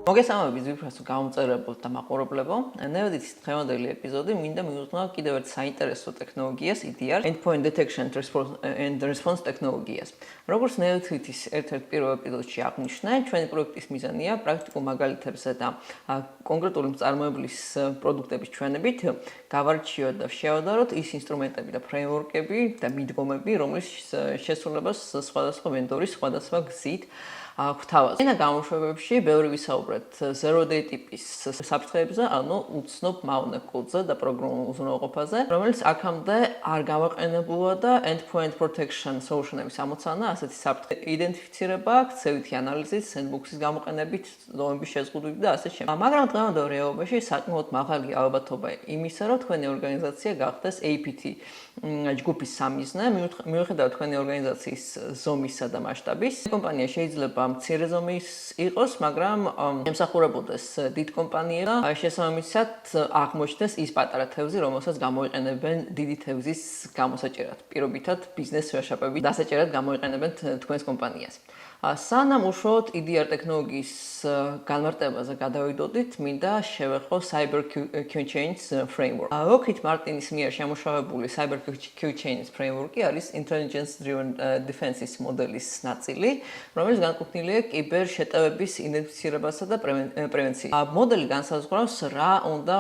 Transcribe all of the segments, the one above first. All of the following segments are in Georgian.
მოგესალმებით ვიფრასო გამომწერებელთ და მაყურებლებო. NailedIT-ის დღევანდელი ეპიზოდი მინდა მივუძღვნა კიდევ ერთ საინტერესო ტექნოლოგიას, EDR, Endpoint Detection and Response ტექნოლოგიას. როგორც NailedIT-ის ერთ-ერთ პირველ ეპიზოდში აღნიშნე, ჩვენი პროექტის მიზანია პრაქტიკულ მაგალითებზე და კონკრეტული მწარმოებლის პროდუქტების ჩვენებით გავარჩიოთ და შევადაროთ ის ინსტრუმენტები და ფრეიმვორკები და მიდგომები, რომლის შესრულებას სხვადასხვა ვენდორის სხვადასხვა გზით გვთავაზობთ. ენა გამოშვებებში ბევრი ვისაუბრებთ zero day ტიპის საფრთხეებზე, ანუ უცნობ მავნე კოდზე და პროგრამულ უზრუნველყოფაზე, რომელიც აქამდე არ გამოყენებულა და endpoint protection solution-ების ამოცანა, ასეთი საფრთხე იდენტიფიცირება, ქცევითი ანალიზით, sandbox-ის გამოყენებით, ზომების შეზღუდვით და ასე შემდეგ. მაგრამ დღევანდელ რეალობაში საკმაოდ მაღალი ალბათობა იმისა, რომ თქვენი ორგანიზაცია გახდეს APT ჯგუფის სამიზნე, მიუხედავად თქვენი ორგანიზაციის ზომისა და მასშტაბის. კომპანია შეიძლება მცირე ზომის იყოს, მაგრამ ემსახურებოდეს დიდ კომპანიებსა და შესაბამისად აღმოჩნდეს ის პატარა თევზი, რომელსაც გამოიყენებენ დიდი თევზის გამოსაჭერად. პირობითად ბიზნეს ვერშაპები დასაჭერად გამოიყენებენ თქვენს კომპანიას. სანამ უშუალოდ EDR ტექნოლოგიის განმარტებაზე გადავიდოდით, მინდა შევეხო Cyber Keychains framework. Lockheed Martin-ის მიერ შემუშავებული Cyber Keychains framework-ი არის intelligence driven defense-ის მოდელის ნაწილი, რომელიც განკუთვნილია კიბერ შეტევების იდენტიფიცირებასა და პრევენციას. მოდელი განსაზღვრავს რა უნდა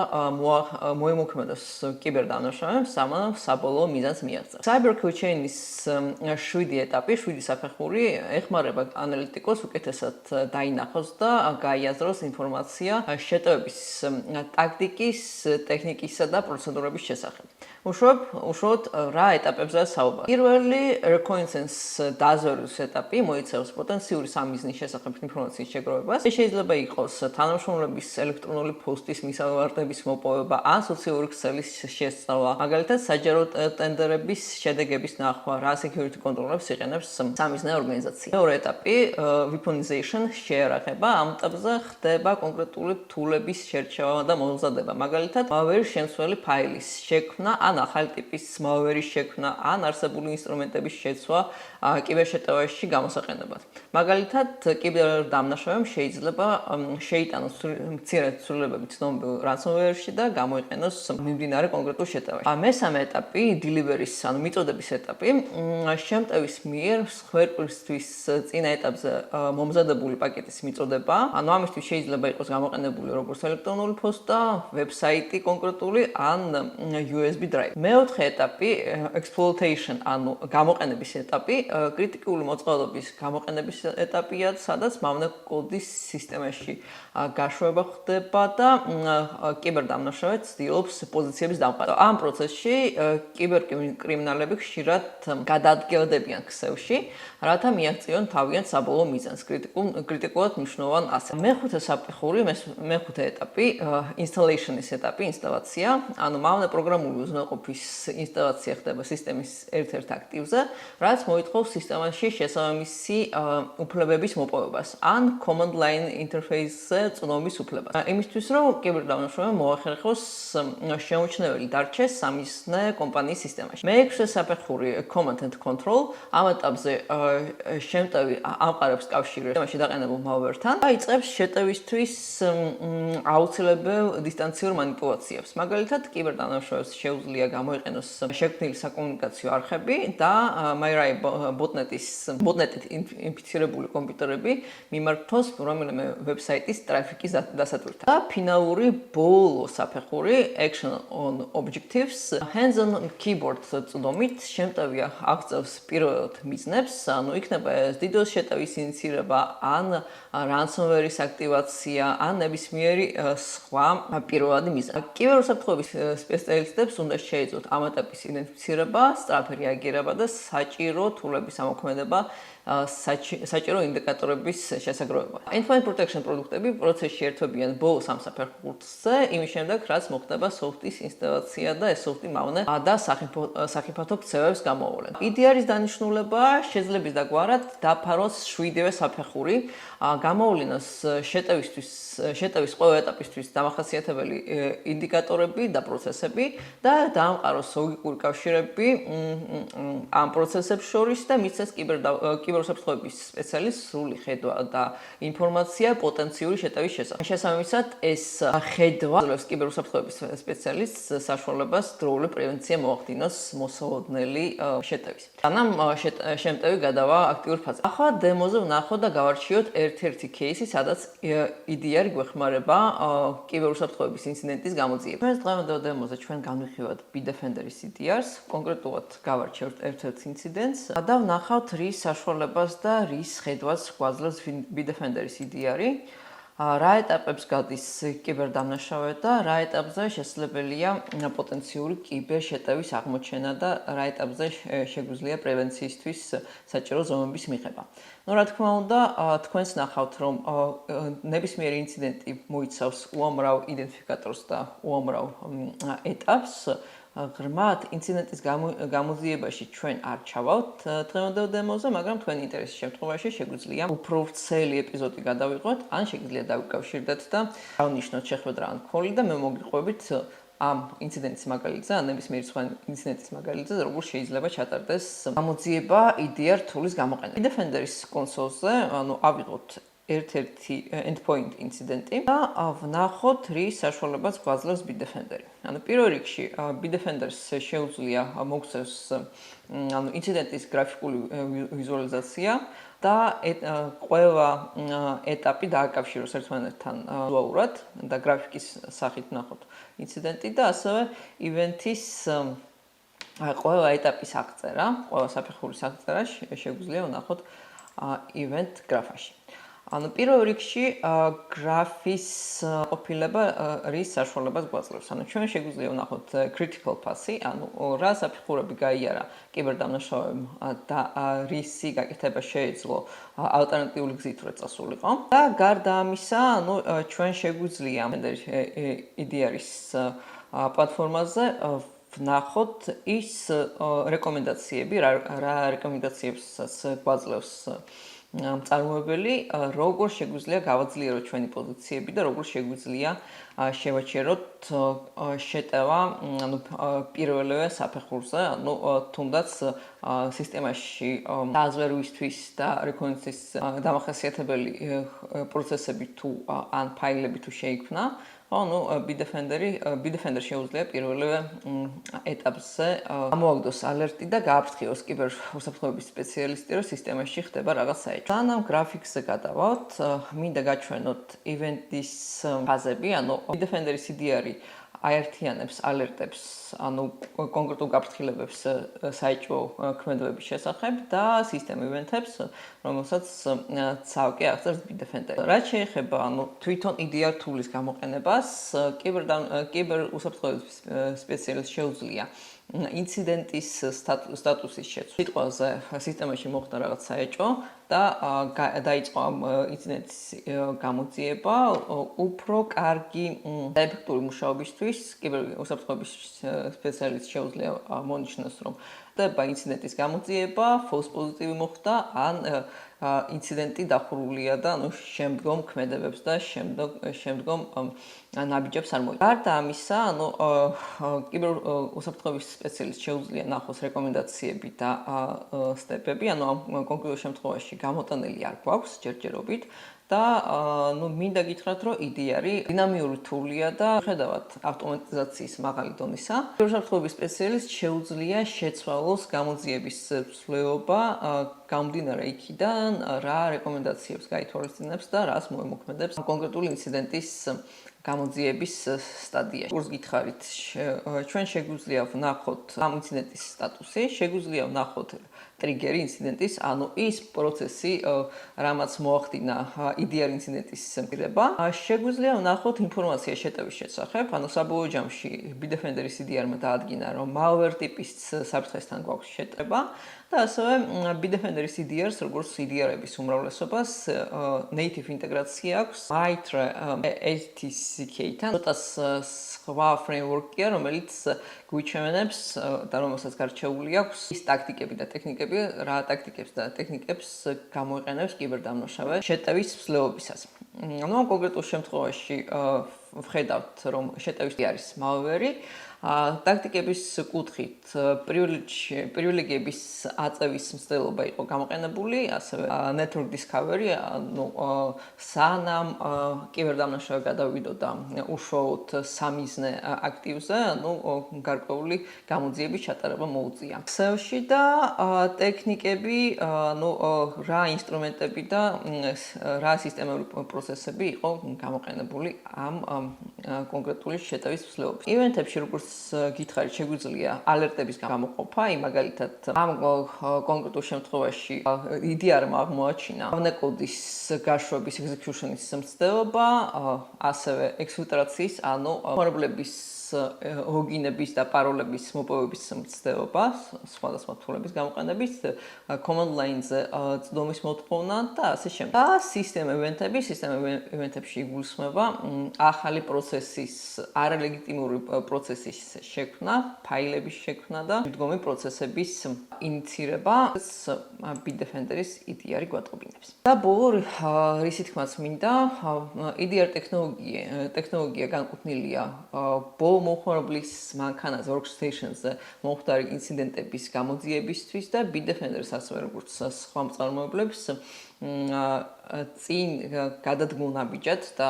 მოემოქმედოს კიბერ დანაშაულებს, სანამ საბოლოო მიზანს მიაღწევს. Cyber Keychains 7 ეტაპი, 7 საფეხური ეხმარება ანალიტიკოს უკეთესად დაინახოს და გაიაზროს ინფორმაცია შეტევების ტაქტიკის, ტექნიკისა და პროცედურების შესახებ. უშუალოდ რა ეტაპებზეა საუბარი. პირველი reconnaissance დაზვერვის ეტაპი მოიცავს პოტენციური სამიზნის შესახებ ინფორმაციის შეგროვებას. ეს შეიძლება იყოს თანამშრომლების ელექტრონული პოსტის მისავარდების მოპოვება ან სოციალური ქსელის შესწავლა. მაგალითად, საჯარო ტენდერების შედეგების ნახვა, რა security კონტროლებს იყენებს სამიზნე ორგანიზაცია. მეორე ეტაპი weaponization შეერაღება. ამ ეტაპზე ხდება კონკრეტული თულების შერჩევა და მომზადება. მაგალითად, malware-ის შემცველი ფაილის შექმნა ან ახალი ტიპის malware-ის შექმნა ან არსებული ინსტრუმენტების შეცვლა კიბერშეტევაში გამოსაყენებლად. მაგალითად, კიბერდამნაშავემ შეიძლება შეიტანოს მცირე ცვლილებები ცნობილ ransomware-ში და გამოიყენოს მიმდინარე კონკრეტულ შეტევაში. მესამე ეტაპი, delivery-ის, ანუ მიწოდების ეტაპი, შემტევის მიერ მსხვერპლისთვის წინა ეტაპზე მომზადებული პაკეტის მიწოდება. ანუ ამისთვის შეიძლება იყოს გამოყენებული როგორც ელექტრონული პოსტა, ვებსაიტი კონკრეტული ან USB drive. მეოთხე ეტაპი, exploitation, ანუ გამოყენების ეტაპი, კრიტიკული მოწყობილობის გამოყენების ეტაპია, სადაც მავნე კოდის სისტემაში გაშვება ხდება და კიბერდამნაშავე ცდილობს პოზიციების დამყარებას. ამ პროცესში კიბერკრიმინალები ხშირად გადაადგილდებიან ქსელში, რათა მიაღწიონ თავიანთ საბოლოო მიზანს, კრიტიკულად მნიშვნელოვან ასეთს. მეხუთე საფეხური, მეხუთე ეტაპი, installation-ის ეტაპი, ინსტალაცია, ანუ მავნე პროგრამული უზრუნველყოფის ინსტალაცია ხდება სისტემის ერთ-ერთ აქტივზე, რაც მოითხოვს სისტემაში შესაბამისი უფლებების მოპოვებას ან command line interface-ზე წვდომის უფლებას. იმისთვის, რომ კიბერდამნაშავემ მოახერხოს შეუმჩნეველი დარჩეს სამიზნე კომპანიის სისტემაში. მეექვსე საფეხური, command and control, ამ ეტაპზე შემტევი ამყარებს კავშირი სისტემაში დაყენებულ malware-თან და იწყებს შეტევისთვის აუცილებელ დისტანციურ მანიპულაციებს. მაგალითად, კიბერდამნაშავეს შეუძლია გამოიყენოს შექმნილი საკომუნიკაციო არხები და botnet-ით ინფიცირებული კომპიუტერები მიმართოს რომელიმე ვებსაიტის ტრაფიკის დასატვირთად. და ფინალური ბოლო საფეხური, action on objectives, hands-on keyboard წვდომით შემტევი აღწევს პირველად მიზნებს, ანუ იქნება ეს DDoS შეტევის ინიცირება ან ransomware-ის აქტივაცია ან ნებისმიერი სხვა პირველადი მიზანი. კიბერუსაფრთხოების სპეციალისტებს უნდა შეეძლოთ ამ ეტაპის იდენტიფიცირება, სწრაფი რეაგირება და საჭირო თულების ამოქმედება საჭირო ინდიკატორების შესაგროვება. Endpoint protection პროდუქტები პროცესში ერთვებიან ბოლო სამ საფეხურზე, იმის შემდეგ, რაც მოხდება soft-ის ინსტალაცია და ეს soft-ი მავნე და სახიფათო ქცევებს გამოავლენ. EDR-ის დანიშნულება შეძლებს დაგვარად დაფაროს 7-ვე საფეხური, გამოავლინოს შეტევის ყველა ეტაპისთვის დამახასიათებელი ინდიკატორები და პროცესები და დაამყაროს ლოგიკური კავშირები ამ პროცესებს შორის და მისცეს კიბერუსაფრთხოების სპეციალისტს სრული ხედვა და ინფორმაცია პოტენციური შეტევის შესახებ. შესაბამისად, ეს ხედვა აძლევს კიბერუსაფრთხოების სპეციალისტს საშუალებას დროული პრევენცია მოახდინოს მოსალოდნელი შეტევის. სანამ შემტევი გადავა აქტიურ ფაზაზე. ახლა დემოზე ვნახოთ და გავარჩიოთ ერთ-ერთი кейსი, სადაც EDR გვეხმარება კიბერუსაფრთხოების ინციდენტის გამოძიებას. ჩვენს დღევანდელ დემოზე ჩვენ განვიხილავთ Bitdefender-ის EDR-ს, კონკრეტულად გავარჩევთ ერთ-ერთ ინციდენტს და ვნახავთ რის საშუალებას და რის ხედვას გვაძლევს Bitdefender-ის EDR-ი. რა ეტაპებს გადის კიბერდამნაშავე და რა ეტაპზე შესაძლებელია პოტენციური კიბერშეტევის აღმოჩენა და რა ეტაპზე შეგვიძლია პრევენციისთვის საჭირო ზომების მიღება. რა თქმა უნდა, თქვენს ნახავთ, რომ ნებისმიერი ინციდენტი მოიცავს უამრავ იდენტიფიკატორს და უამრავ ეტაპს. ღრმად ინციდენტის გამოძიებაში ჩვენ არ ჩავალთ დღევანდელ დემოზე, მაგრამ თქვენი ინტერესის შემთხვევაში შეგვიძლია უფრო ვრცელი ეპიზოდი გადავიღოთ, ან შეგვიძლია დავიკავშირდეთ და დავნიშნოთ შეხვედრა ან ქოლი და მე მოგიყვებით ამ ინციდენტის მაგალითზე, ან ნებისმიერი სხვა ინციდენტის მაგალითზე, როგორ შეიძლება ჩატარდეს გამოძიება EDR თულის გამოყენებით. Bitdefender-ის კონსოლზე, ავიღოთ ერთ-ერთი Endpoint ინციდენტი და ვნახოთ რის საშუალებას გვაძლევს Bitdefender-ი. პირველ რიგში Bitdefender-ს შეუძლია მოგცეს ინციდენტის გრაფიკული ვიზუალიზაცია და ყველა ეტაპი დააკავშიროს ერთმანეთთან ვიზუალურად და გრაფიკის სახით ვნახოთ ინციდენტი და ასევე ივენთის ყველა ეტაპის აღწერა, ყველა საფეხურის აღწერა შეგვიძლია ვნახოთ ივენთ გრაფაში. პირველ რიგში გრაფის ყოფილება რის საშუალებას გვაძლევს. ჩვენ შეგვიძლია ვნახოთ critical path-ი, რა საფეხურები გაიარა კიბერდამნაშავემ და რისი გაკეთება შეეძლო ალტერნატიული გზით რო წასულიყო. და გარდა ამისა, ჩვენ შეგვიძლია EDR-ის პლატფორმაზე ვნახოთ ის რეკომენდაციები, რა რეკომენდაციებსაც გვაძლევს მწარმოებელი, როგორ შეგვიძლია გავაძლიეროთ ჩვენი პოზიციები და როგორ შეგვიძლია შევაჩეროთ შეტევა პირველივე საფეხურზე, თუნდაც სისტემაში დაზვერვისთვის და რეკონსტრუქციის დამახასიათებელი პროცესები თუ ან ფაილები თუ შეიქმნა, Bitdefender შეუძლია პირველივე ეტაპზე ამოაგდოს ალერტი და გააფრთხილოს კიბერუსაფრთხოების სპეციალისტი, რომ სისტემაში ხდება რაღაც საჭირო. სანამ გრაფიკზე გადავალთ, მინდა გაჩვენოთ ივენტის ფაზები, Bitdefender-ის EDR-ი აერთიანებს ალერტებს, კონკრეტულ გაფრთხილებებს საჭირო ქმედებების შესახებ და სისტემ ივენთებს, რომელსაც ცალკე აღწერს Bitdefender. რაც შეეხება თვითონ EDR თულის გამოყენებას, კიბერუსაფრთხოების სპეციალისტს შეუძლია ინციდენტის სტატუსის შეცვლა. სიტყვაზე სისტემაში მოხდა რაღაც საეჭვო და დაიწყო ამ ინციდენტის გამოძიება უფრო კარგი და ეფექტური მუშაობისთვის კიბერუსაფრთხოების სპეციალისტს შეუძლია მონიშნოს, რომ ხდება ინციდენტის გამოძიება, false positive მოხდა, ან ინციდენტი დახურულია და შემდგომ ქმედებებს და შემდგომ ნაბიჯებს არ მოიწევს. გარდა ამისა, კიბერუსაფრთხოების სპეციალისტს შეუძლია ნახოს რეკომენდაციები და სტეპები, ამ კონკრეტულ შემთხვევაში გამოტანილი არ გვაქვს ჯერჯერობით და მინდა გითხრათ, რომ EDR-ი დინამიური თულია და ხედავთ ავტომატიზაციის მაღალი დონისა. კიბერუსაფრთხოების სპეციალისტს შეუძლია შეცვალოს გამოძიების ცვლილება გამომდინარე იქიდან, რა რეკომენდაციებს გაითვალისწინებს და რას მოემოქმედებს კონკრეტული ინციდენტის გამოძიების სტადიაში. როგორც გითხარით, ჩვენ შეგვიძლია ვნახოთ ამ ინციდენტის სტატუსი, შეგვიძლია ვნახოთ ტრიგერი ინციდენტის, ის პროცესი, რამაც მოახდინა EDR ინციდენტის მიღება. შეგვიძლია ვნახოთ ინფორმაცია შეტევის შესახებ, საბოლოო ჯამში Bitdefender-ის EDR-მა დაადგინა, რომ malware ტიპის საფრთხესთან გვაქვს შეტევა და ასევე Bitdefender-ის EDR-ს, როგორც EDR-ების უმრავლესობას, native ინტეგრაცია აქვს MITRE ATCK-თან. ცოტა სხვა framework-ია, რომელიც გვიჩვენებს და რომელსაც გარჩეული აქვს ის ტაქტიკები და ტექნიკები, რა ტაქტიკებს და ტექნიკებს გამოიყენებს კიბერდამნაშავე შეტევის მსვლელობისას. ამ კონკრეტულ შემთხვევაში ვხედავთ, რომ შეტევის არის malware-ი. ტაქტიკების კუთხით პრივილეგიების აწევის მცდელობა იყო გამოყენებული, ასევე network discovery, სანამ კიბერდამნაშავე გადავიდოდა უშუალოდ სამიზნე აქტივზე, გარკვეული გამოძიების ჩატარება მოუწია. Excel-ში და ტექნიკები, რა ინსტრუმენტები და რა სისტემური პროცესები იყო გამოყენებული ამ კონკრეტული შეტევის მსვლელობისთვის. ივენთებში როგორც გითხარით, შეგვიძლია ალერტების გამოყოფა, მაგალითად ამ კონკრეტულ შემთხვევაში EDR-მა აღმოაჩინა კოდის გაშვების execution-ის მცდელობა, ასევე ექსფილტრაციის, მოხმარებლების ლოგინების და პაროლების მოპოვების მცდელობა, სხვადასხვა თულების გამოყენებით, command line-ზე წვდომის მოთხოვნა და ასე შემდეგ. და სისტემ ივენთებში იგულისხმება ახალი პროცესის, არალეგიტიმური პროცესის შექმნა, ფაილების შექმნა და მდგომი პროცესების ინიციირება Bitdefender-ის EDR-ი გვატყობინებს. და ბოლო რისი თქმაც მინდა, EDR ტექნოლოგია განკუთვნილია ბოლო მოხმარებლის მანქანაზე workstation-ზე მომხდარი ინციდენტების გამოძიებისთვის და Bitdefender-ს ასევე როგორც სხვა მწარმოებლებს წინ გადადგმულნაბიჯად და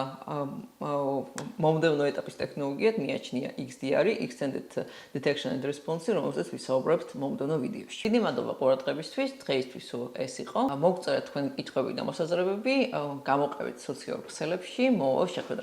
მომდევნო ეტაპის ტექნოლოგიად მიაჩნია XDR-ი, Extended Detection and Response, რომელზეც ვისაუბრებთ მომდევნო ვიდეოში. დიდი მადლობა ყურადღებისთვის, დღეისთვის ეს იყო. მოგწერეთ თქვენი კითხვები და მოსაზრებები, გამოყევით სოციალურ ქსელებში, მომავალ შეხვედრამდე.